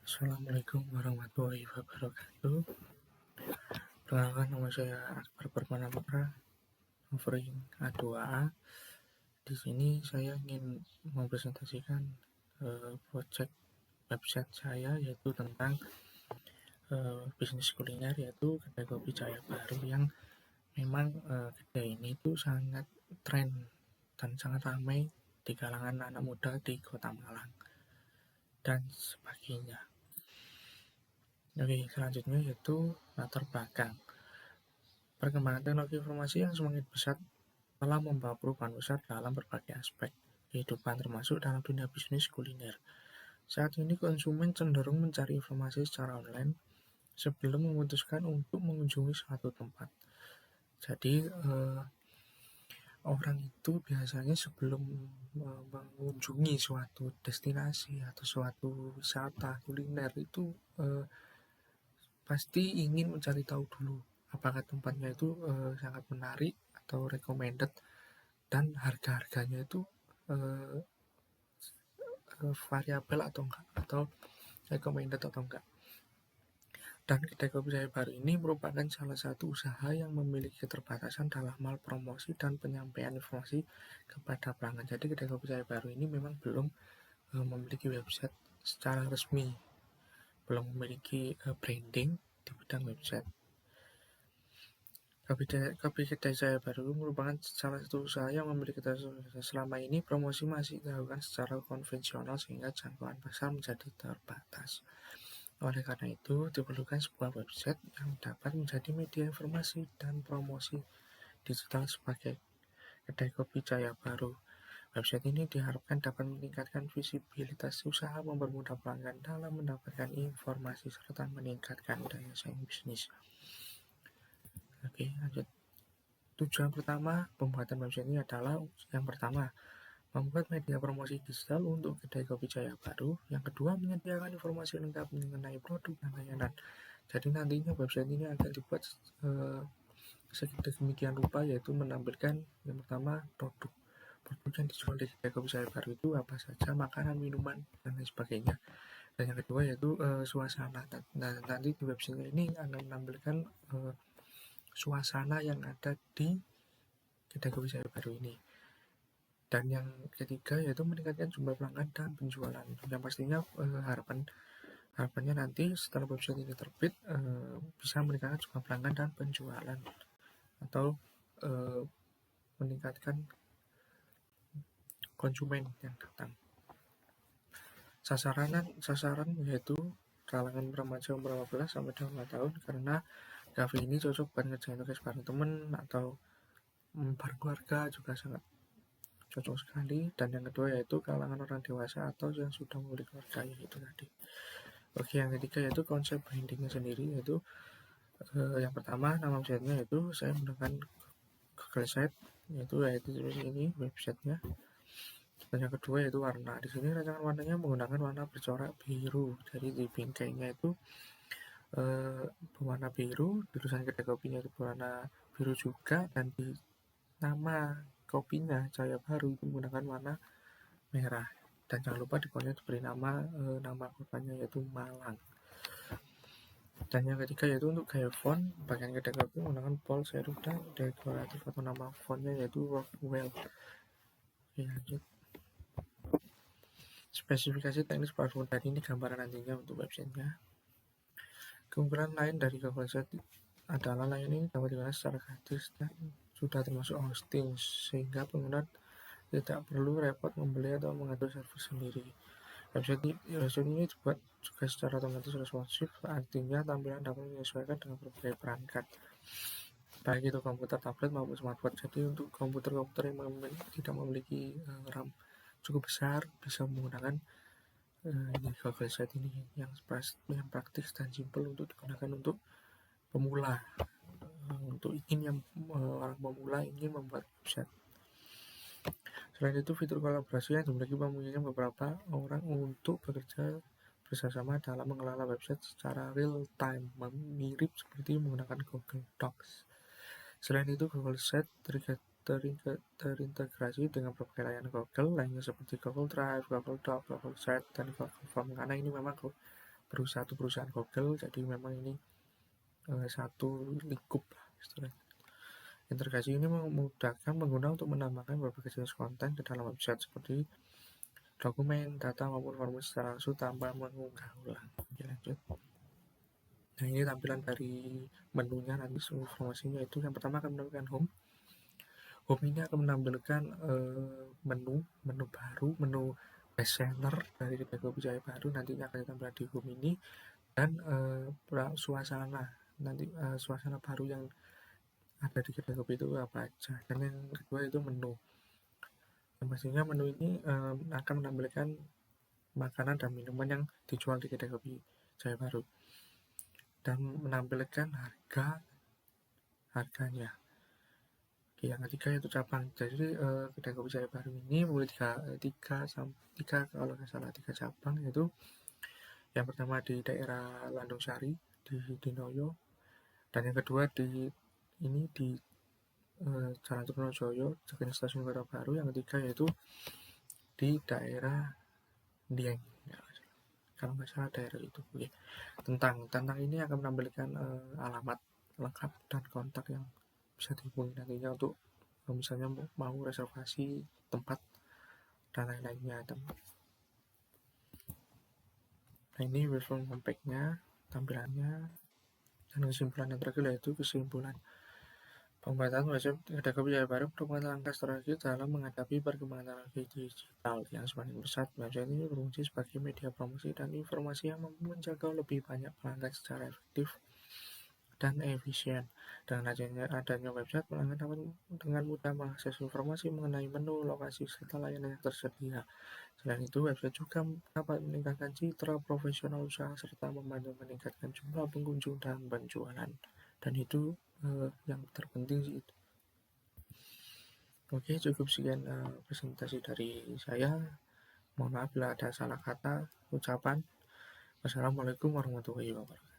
Assalamualaikum warahmatullahi wabarakatuh. Perkenalkan, nama saya Akbar Permana offering A2A. Di sini saya ingin mempresentasikan project website saya, yaitu tentang bisnis kuliner, yaitu kedai kopi Jaya Baru, yang memang kedai ini itu sangat tren dan sangat ramai di kalangan anak muda di Kota Malang dan sebagainya. Oke, selanjutnya yaitu latar belakang. Perkembangan teknologi informasi yang semakin pesat telah membawa perubahan besar dalam berbagai aspek kehidupan, termasuk dalam dunia bisnis kuliner. Saat ini konsumen cenderung mencari informasi secara online sebelum memutuskan untuk mengunjungi suatu tempat. Jadi orang itu biasanya sebelum mengunjungi suatu destinasi atau suatu wisata kuliner itu pasti ingin mencari tahu dulu apakah tempatnya itu sangat menarik atau recommended, dan harga-harganya itu variabel atau enggak, atau recommended atau enggak. Dan kedai kopi Jaya Baru ini merupakan salah satu usaha yang memiliki keterbatasan dalam hal promosi dan penyampaian informasi kepada pelanggan. Jadi kedai kopi Jaya Baru ini memang belum memiliki website secara resmi, belum memiliki branding di bidang website. Kopi kedai Jaya Baru merupakan salah satu usaha yang memiliki keterbatasan. Selama ini promosi masih dilakukan secara konvensional sehingga jangkauan pasar menjadi terbatas. Oleh karena itu, diperlukan sebuah website yang dapat menjadi media informasi dan promosi digital sebagai kedai kopi Jaya Baru. Website ini diharapkan dapat meningkatkan visibilitas usaha, mempermudah pelanggan dalam mendapatkan informasi, serta meningkatkan daya saing bisnis. Oke, lanjut. Tujuan pertama pembuatan website ini adalah yang pertama, membuat media promosi digital untuk kedai kopi Jaya Baru. Yang kedua, menyediakan informasi lengkap mengenai produk dan layanan. Jadi nantinya website ini akan dibuat sedemikian rupa, yaitu menampilkan yang pertama produk yang dijual di kedai kopi Jaya Baru itu apa saja, makanan, minuman, dan lain sebagainya. Dan yang kedua yaitu suasana. Nah, nanti di website ini akan menampilkan suasana yang ada di kedai kopi Jaya Baru ini. Dan yang ketiga yaitu meningkatkan jumlah pelanggan dan penjualan. Yang pastinya harapannya nanti setelah website ini terbit bisa meningkatkan jumlah pelanggan dan penjualan, atau meningkatkan konsumen yang datang. Sasaran yaitu kalangan remaja umur 15 sampai 25 tahun, karena kafe ini cocok buat ngerjain tugas bareng temen atau bareng keluarga, juga sangat cocok sekali. Dan yang kedua yaitu kalangan orang dewasa atau yang sudah memiliki keluarga, yaitu tadi. Oke, yang ketiga yaitu konsep brandingnya sendiri, yaitu yang pertama nama websitenya yaitu saya menggunakan Google Site, yaitu ini websitenya. Dan yang kedua yaitu warna. Di sini rancangan warnanya menggunakan warna bercorak biru. Jadi di bingkainya itu berwarna biru, tulisan kedai kopinya itu berwarna biru juga, dan di nama kopinya Jaya Baru itu menggunakan warna merah. Dan jangan lupa di bawahnya diberi nama kotanya yaitu Malang. Dan yang ketiga yaitu untuk gaya font, bagian kedai kopi menggunakan bold, serif, dan dekoratif atau nama fontnya yaitu Rockwell. Oke, lanjut. Spesifikasi teknis platform tadi, ini gambaran nantinya untuk websitenya. Keunggulan lain dari Google Site adalah layanan ini dapat digunakan secara gratis dan sudah termasuk hosting, sehingga pengguna tidak perlu repot membeli atau mengatur server sendiri. Website ini dibuat juga secara otomatis responsif, artinya tampilan dapat menyesuaikan dengan berbagai perangkat, baik itu komputer, tablet, maupun smartphone. Jadi untuk komputer yang tidak memiliki RAM cukup besar bisa menggunakan ini Google Site ini, yang praktis dan simpel untuk digunakan untuk pemula, untuk orang pemula ingin membuat website. Selain itu, fitur kolaborasi yang dimiliki memungkinkan beberapa orang untuk bekerja bersama dalam mengelola website secara real time, mirip seperti menggunakan Google Docs. Selain itu, Google Site terintegrasi dengan berbagai layanan Google lainnya seperti Google Drive, Google Docs, Google Site, dan Google Form, karena ini memang satu perusahaan Google, jadi memang ini satu lingkup lah istilahnya. Integrasi ini memudahkan pengguna untuk menambahkan berbagai jenis konten ke dalam website seperti dokumen, data, maupun formulir secara langsung tanpa mengunggah ulang. Oke, lanjut. Nah, ini tampilan dari menunya nanti informasinya itu yang pertama akan menampilkan home. Home ini akan menampilkan menu baru, menu best seller dari Kedai Kopi Jaya Baru nantinya akan ditampilkan di home ini, dan suasana nanti suasana baru yang ada di kedai kopi itu apa aja. Dan yang kedua itu menu. Dan pastinya menu ini akan menampilkan makanan dan minuman yang dijual di kedai kopi Jaya Baru dan menampilkan harganya. Oke, yang ketiga itu cabang. Jadi kedai kopi Jaya Baru ini memiliki tiga kalau nggak salah 3 cabang, yaitu yang pertama di daerah Landung Sari di Dinoyo, dan yang kedua di Jalan Trunojoyo dekat stasiun Kota Baru. Yang ketiga yaitu di daerah Dieng, ya, kalau nggak salah daerah itu. Oke. Tentang ini akan menampilkan alamat lengkap dan kontak yang bisa dihubungi nantinya untuk misalnya mau reservasi tempat dan lain-lainnya. Nah, ini webform compact-nya, tampilannya, dan kesimpulan yang terakhir yaitu kesimpulan pembuatan website Kedai Kopi Jaya Baru merupakan langkah strategi dalam menghadapi perkembangan teknologi digital yang semakin pesat. Website ini berfungsi sebagai media promosi dan informasi yang mampu menjangkau lebih banyak pelanggan secara efektif dan efisien. Dengan adanya website, pelanggan dapat dengan mudah mengakses informasi mengenai menu, lokasi, serta layanan yang tersedia. Selain itu, website juga dapat meningkatkan citra profesional usaha serta membantu meningkatkan jumlah pengunjung dan penjualan. Dan itu yang terpenting sih itu. Oke, cukup sekian presentasi dari saya. Mohon maaf bila ada salah kata, ucapan. Wassalamualaikum warahmatullahi wabarakatuh.